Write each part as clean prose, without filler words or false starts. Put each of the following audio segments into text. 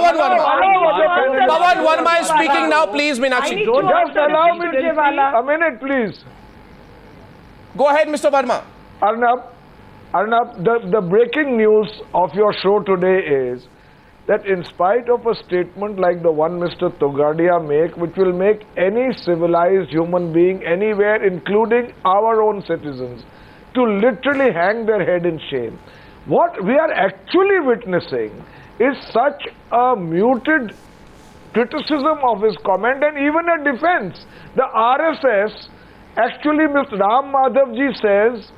Pavan Verma. Pavan Verma is speaking now, please, Meenakshi. Just allow me a minute, please. Go ahead, Mr. Verma. Arnab, the breaking news of your show today is that in spite of a statement like the one Mr. Togadia make, which will make any civilized human being anywhere, including our own citizens, to literally hang their head in shame, what we are actually witnessing is such a muted criticism of his comment and even a defense. The RSS, actually Mr. Ram Madhavji says,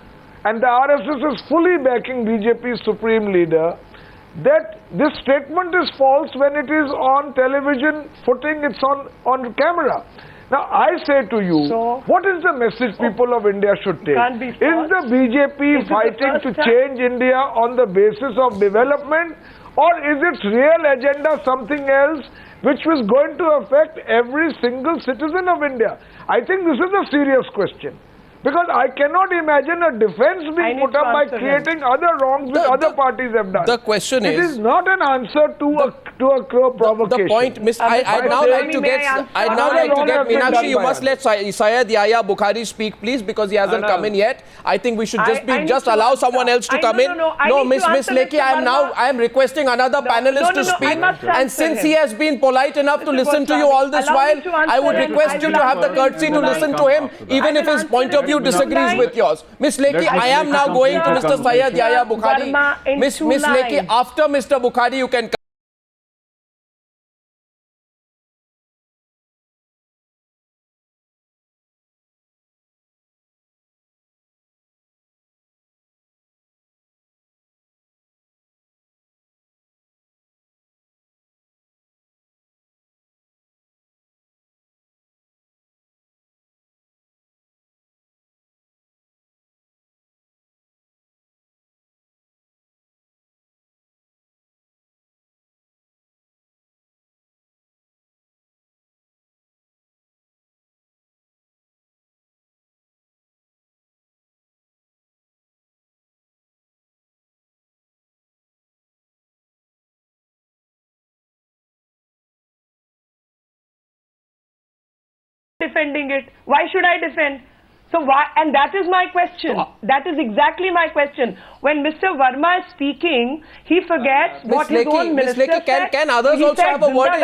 and the RSS is fully backing BJP's supreme leader, that this statement is false when it is on television footing, it's on camera. Now I say to you, what is the message people of India should take? Is the BJP fighting to change India on the basis of development, or is its real agenda something else which was going to affect every single citizen of India? I think this is a serious question. Because I cannot imagine a defense being put up by creating other wrongs which other parties have done. The question is... It is not an answer to a provocation. The point, I'd now like to get Meenakshi, you must let Syed Yahya Bhukari speak, please, because he hasn't come in yet. I think we should just allow someone else to come in. No, Miss Lekhi, I am requesting another panelist to speak. And since he has been polite enough to listen to you all this while, I would request you to have the courtesy to listen to him, even if his point of view disagrees with yours. Miss Lekhi, I am now going to Mr. Syed Yahya Bhukari. Miss Lekhi, after Mr. Bhukari, you can come. Defending it. Why should I defend? So why? And that is my question. That is exactly my question. When Mr. Verma is speaking, he forgets what his own minister said. Can others also have a word in?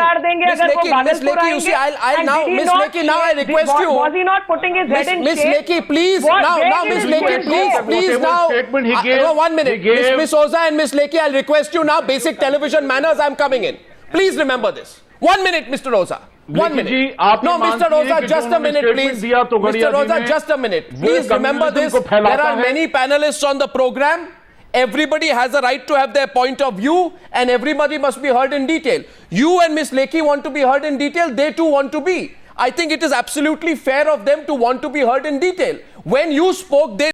Miss Lekhi, you see, I'll now, Miss Lekhi, now I request you. Was he not putting his head in Miss Lekhi, please, now Miss Lekhi, please now. No, 1 minute. Miss Oza and Miss Lekhi, I'll request you now. Basic television manners, I'm coming in. Please remember this. 1 minute, Mr. Oza. 1 minute. No, Mr. Oza, just a minute, please. Mr. Oza, just a minute. Please remember this. There are many panelists on the program. Everybody has a right to have their point of view, and everybody must be heard in detail. You and Miss Lekhi want to be heard in detail. They too want to be. I think it is absolutely fair of them to want to be heard in detail. When you spoke, they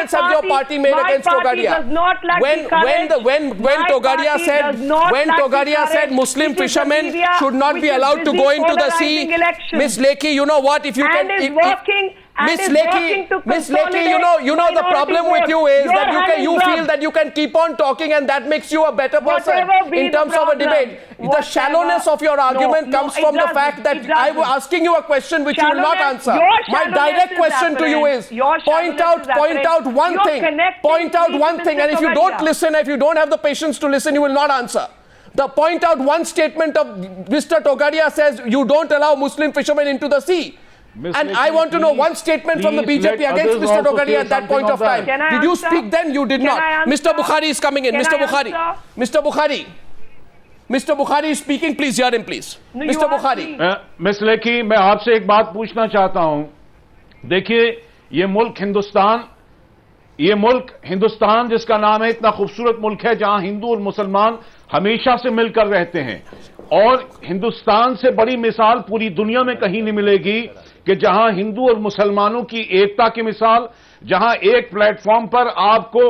threats has your party made against Togadia? When Togadia said Muslim fishermen should not be allowed to go into the sea, Miss Lekhi, you know what? If you can, Miss Lekhi, you know the problem with you is that you feel that you can keep on talking and that makes you a better person in terms of a debate. The shallowness of your argument comes from the fact that I was asking you a question which you will not answer. My direct question to you is, point out one thing, and if you don't listen, if you don't have the patience to listen, you will not answer. The point out one statement of Mr. Togadia says you don't allow Muslim fishermen into the sea. And I want to know one statement from the BJP against Mr. Togadia at that point of time. Did you speak then? You did not. Mr. Bhukari is coming in. Mr. Bhukari is speaking. Please hear him, please. Mr. Bhukari. Miss Lekhi, मैं आपसे एक बात पूछना चाहता हूं. देखिए, ये मुल्क हिंदुस्तान जिसका नाम है, इतना खूबसूरत मुल्क है जहां हिंदू और मुसलमान हमेशा से मिलकर रहते हैं. और हिंदुस्तान से बड़ी मिसाल पूरी दुनिया में कहीं नहीं मिलेगी कि जहां हिंदू और मुसलमानों की एकता की मिसाल, जहां एक प्लेटफॉर्म पर आपको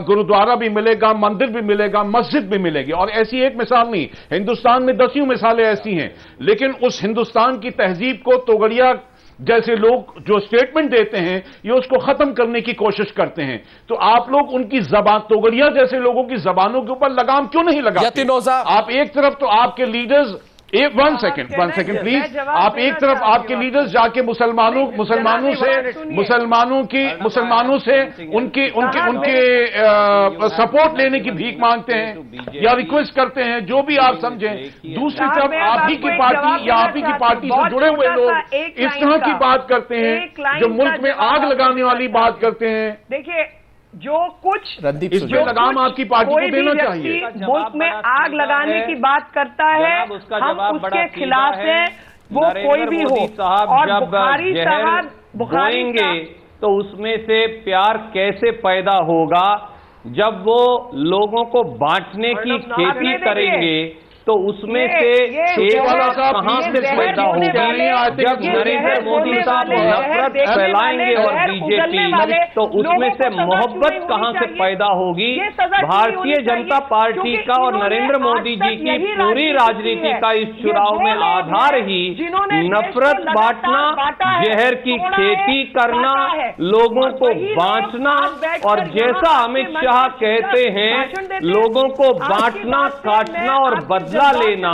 गुरुद्वारा भी मिलेगा, मंदिर भी मिलेगा, मस्जिद भी मिलेगी. और ऐसी एक मिसाल नहीं, हिंदुस्तान में दसियों मिसालें ऐसी हैं. लेकिन उस हिंदुस्तान की तहजीब को तोगड़िया जैसे लोग जो स्टेटमेंट देते हैं, ये उसको खत्म करने की कोशिश करते हैं. तो आप लोग उनकी जबान, तोगड़िया जैसे लोगों की जबानों के ऊपर लगाम क्यों नहीं लगाते? यतिन ओज़ा, आप एक तरफ तो आपके लीडर्स, वन सेकंड प्लीज, आप एक तरफ आपके लीडर्स जाके मुसलमानों से उनके सपोर्ट लेने की भीख मांगते हैं या रिक्वेस्ट करते हैं, जो भी आप समझें. दूसरी तरफ आप ही की पार्टी या आप ही की पार्टी से जुड़े हुए लोग इस तरह की बात करते हैं जो मुल्क में आग लगाने वाली बात करते हैं. देखिए, जो कुछ इसमें लगाम आपकी पार्टी को देना चाहिए. मुल्क में आग लगाने की बात करता है, हम उसके खिलाफ हैं, वो कोई भी हो. और बुखारी साहब बोएंगे तो उसमें से प्यार कैसे पैदा होगा? जब वो लोगों को बांटने की खेती करेंगे तो उसमें से एकता कहां से पैदा होगी? जब नरेंद्र मोदी साहब नफरत फैलाएंगे और बीजेपी, तो उसमें से मोहब्बत कहां से पैदा होगी? भारतीय जनता पार्टी का और नरेंद्र मोदी जी की पूरी राजनीति का इस चुनाव में आधार ही नफरत बांटना, जहर की खेती करना, लोगों को बांटना, और जैसा अमित शाह कहते हैं, लोगों को बांटना, काटना और बदला लेना.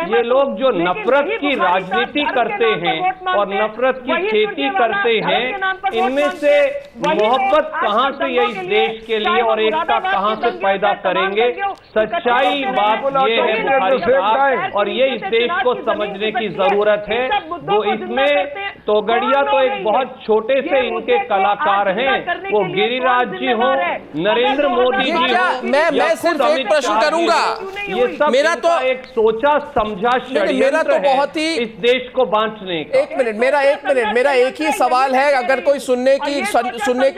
ये लोग जो नफरत की राजनीति करते हैं और नफरत की खेती करते हैं, इनमें से मोहब्बत कहां से ये इस देश के लिए और एकता कहां से पैदा करेंगे? सच्चाई बात ये है बुखारी साहब, और ये इस देश को समझने की जरूरत है. वो इसमें तोगड़िया तो एक बहुत छोटे से इनके कलाकार हैं, वो गिरिराज जी हो, नरेंद्र मोदी जी हो, मैं सिर्फ एक प्रश्न करूंगा. ये सब मेरा तो एक सोचा समझा षड्यंत्र है इस देश को बांटने का. एक मिनट, मेरा एक ही सवाल है. अगर कोई सुनने की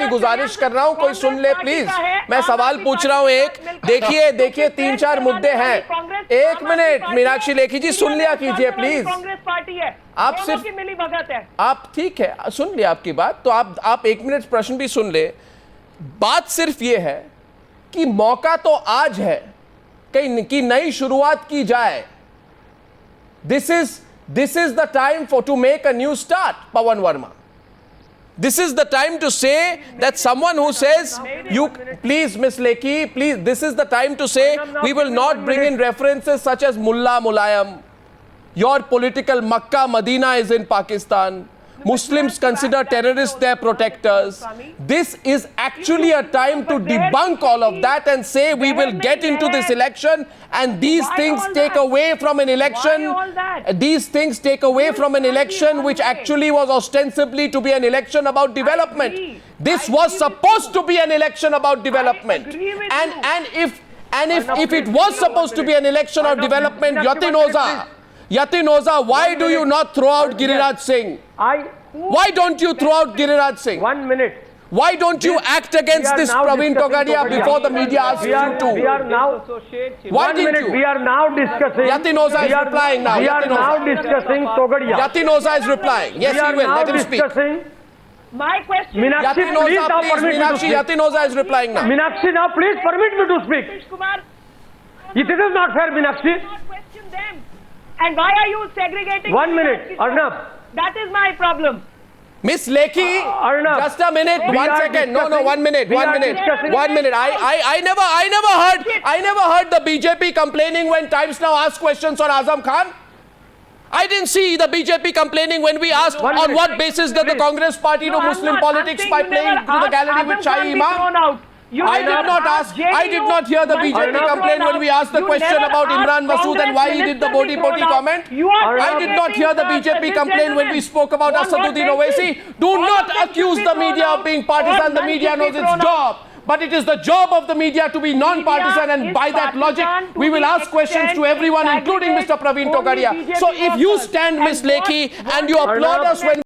गुजारिश कर रहा हूं, कोई सुन ले प्लीज. मैं सवाल पूछ रहा हूं एक. देखिए 3-4 मुद्दे हैं. एक मिनट, मीनाक्षी लेखी जी सुन लिया कीजिए प्लीज. कांग्रेस पार्टी है, आप सिर्फ मिली भगत है. आप ठीक है, सुन लिया आपकी बात, तो आप 1 मिनट प्रश्न भी सुन ले. बात सिर्फ ये है कि मौका तो आज है कि नई शुरुआत की जाए. This is the time to make a new start, Pavan Verma. This is the time to say that someone who says, please Miss Lekhi, please, this is the time to say we will not bring in references such as Mullah Mulayam. Your political Makkah, Medina is in Pakistan. Muslims consider terrorists their protectors. This is actually a time to debunk all of that and say we will get into this election, and these things take away from an election. These things take away from an election which actually was ostensibly to be an election about development. This was supposed to be an election about development. And if it was supposed to be an election of development, Yatin Oza, why do you not throw out Giriraj Singh? Why don't you throw out Giriraj Singh? 1 minute. Why don't you act against this Praveen Togadia before the media asks you to? We are now. Why didn't you? We are now discussing. Yatin Oza is replying now. We are now discussing Togadia. Yatin Oza is replying. Yes, he will. Let him speak. My question. Meenakshi, Yatin please Oza, now please, permit me to Meenakshi, speak. Yatin Oza is replying now. Meenakshi, now please permit me to speak. Ratish Kumar, This is not fair, Meenakshi. do not question them. And why are you segregating? 1 minute, Arnab. That is my problem. Miss Lekhi, Arnab, just a minute, we 1 are second. No, discussing- 1 minute, we 1 are minute, discussing- 1 minute. I never heard the BJP complaining when Times Now asked questions on Azam Khan. I didn't see the BJP complaining when we asked One on minute. what basis did the Please. Congress party do Muslim politics by playing to the gallery with Shahi Imam. I did not ask. I did not hear the BJP complain when we asked the question about Imran Masood and why he did the Bodi Poti comment. I did not hear the BJP complain when we spoke about Asaduddin Owaisi. Do not accuse the media of being partisan. The media knows its job. But it is the job of the media to be non-partisan, and by that logic, we will ask questions to everyone, including Mr. Praveen Togadia. So if you stand, Miss Lekhi, and you applaud us when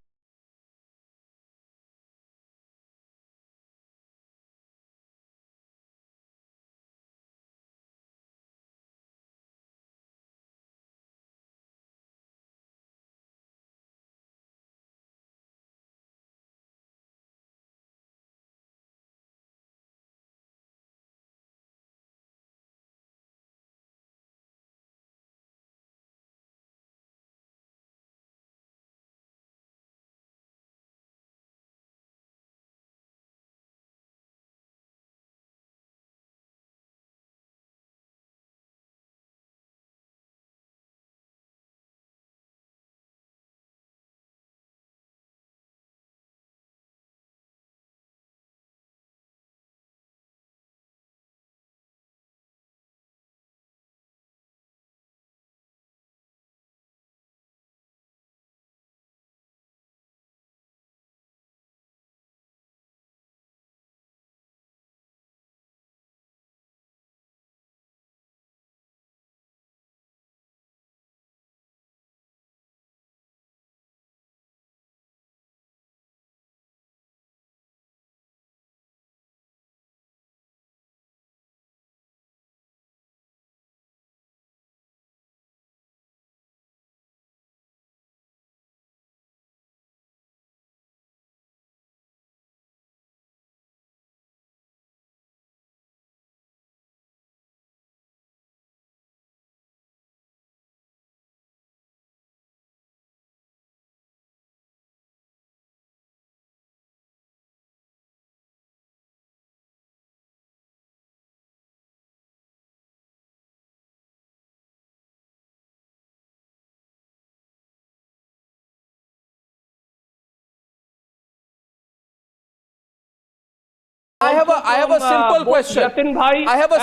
I have a simple question. Yatin bhai, I have a